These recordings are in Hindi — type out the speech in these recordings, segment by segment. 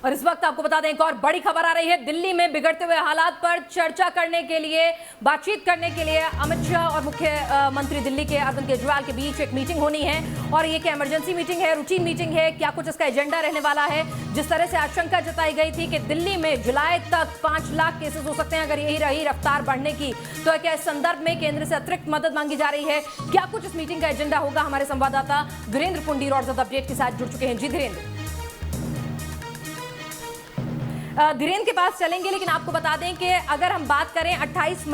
और इस वक्त आपको बता दें एक और बड़ी खबर आ रही है। दिल्ली में बिगड़ते हुए हालात पर चर्चा करने के लिए, बातचीत करने के लिए अमित शाह और मुख्यमंत्री दिल्ली के अरविंद केजरीवाल के बीच एक मीटिंग होनी है। और ये क्या इमरजेंसी मीटिंग है, रूटीन मीटिंग है, क्या कुछ इसका एजेंडा रहने वाला है? जिस तरह से आशंका जताई गई थी कि दिल्ली में जुलाई तक 5 लाख केसेस हो सकते हैं अगर यही रही रफ्तार बढ़ने की, तो क्या इस संदर्भ में केंद्र से अतिरिक्त मदद मांगी जा रही है? क्या कुछ इस मीटिंग का एजेंडा होगा? हमारे संवाददाता धीरेन्द्र पुंडीर और ज्यादा अपडेट के साथ जुड़ चुके हैं। जी धीरेन्द्र, धीरेन्द्र के पास चलेंगे, लेकिन आपको बता दें कि अगर हम बात करें 28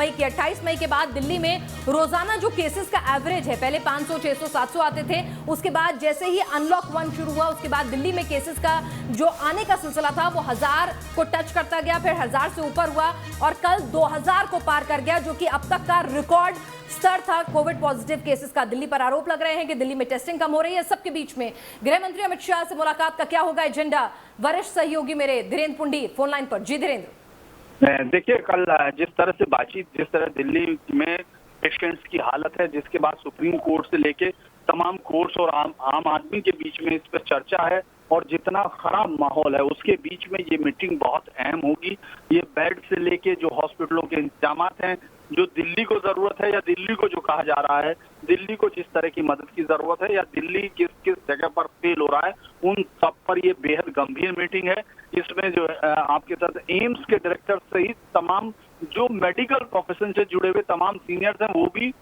मई के बाद दिल्ली में रोजाना जो केसेस का एवरेज है, पहले 500, 600, 700 आते थे, उसके बाद जैसे ही अनलॉक 1 शुरू हुआ उसके बाद दिल्ली में केसेस का जो आने का सिलसिला था वो 1000 को टच करता गया, फिर 1000 से ऊपर हुआ और कल 2000 को पार कर गया, जो कि अब तक का रिकॉर्ड स्तर था कोविड पॉजिटिव केसेस का। दिल्ली पर आरोप लग रहे हैं कि दिल्ली में टेस्टिंग कम हो रही है। सबके बीच में गृह मंत्री अमित शाह से मुलाकात का क्या होगा एजेंडा? वरिष्ठ सहयोगी मेरे धीरेन्द्र पुंडीर फोन लाइन पर। जी धीरेन्द्र, देखिए, कल जिस तरह से बातचीत, जिस तरह दिल्ली में पेशेंट्स की हालत है, जिसके बाद सुप्रीम कोर्ट से लेके तमाम कोर्ट्स और आम आदमी के बीच में इस पर चर्चा है और जितना खराब माहौल है उसके बीच में ये मीटिंग बहुत अहम होगी। ये बेड से लेके जो हॉस्पिटलों के इंतजाम हैं, जो दिल्ली को जरूरत है या दिल्ली को जो कहा जा रहा है, दिल्ली को जिस तरह की मदद की जरूरत है या दिल्ली किस किस जगह पर फेल हो रहा है, उन सब पर ये बेहद गंभीर मीटिंग है। इसमें जो आपके साथ एम्स के डायरेक्टर सहित तमाम जो मेडिकल प्रोफेशन से जुड़े हुए तमाम सीनियर्स हैं वो भी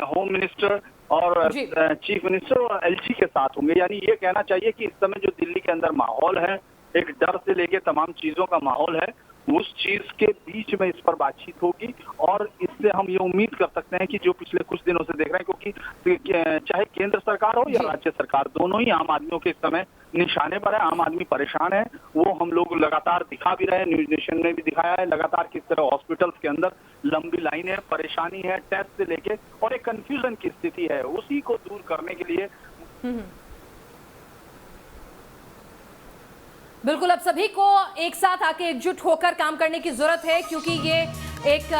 होम मिनिस्टर और चीफ मिनिस्टर और एलजी के साथ होंगे। यानी ये कहना चाहिए कि इस समय जो दिल्ली के अंदर माहौल है, एक डर से लेके तमाम चीजों का माहौल है, उस चीज के बीच में इस पर बातचीत होगी। और इससे हम ये उम्मीद कर सकते हैं कि जो पिछले कुछ दिनों से देख रहे हैं, क्योंकि चाहे केंद्र सरकार हो या राज्य सरकार, दोनों ही आम आदमियों के इस समय निशाने पर है। आम आदमी परेशान है, वो हम लोग लगातार दिखा भी रहे हैं, न्यूज नेशन ने भी दिखाया है लगातार किस तरह हॉस्पिटल्स के अंदर लंबी लाइन है, परेशानी है, टेस्ट से लेके और एक कंफ्यूजन की स्थिति है। उसी को दूर करने के लिए बिल्कुल अब सभी को एक साथ आके एकजुट होकर काम करने की जरूरत है, क्योंकि ये एक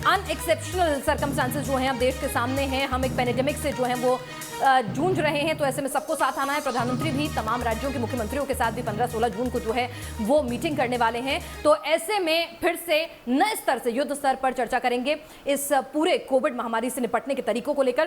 अनएक्सेप्शनल सर्कमस्टांसेस जो हैं अब देश के सामने हैं। हम एक पैंडेमिक से जो है वो जूझ रहे हैं, तो ऐसे में सबको साथ आना है। प्रधानमंत्री भी तमाम राज्यों के मुख्यमंत्रियों के साथ भी 15-16 जून को जो है वो मीटिंग करने वाले हैं। तो ऐसे में फिर से नए स्तर से, युद्ध स्तर पर चर्चा करेंगे इस पूरे कोविड महामारी से निपटने के तरीकों को लेकर।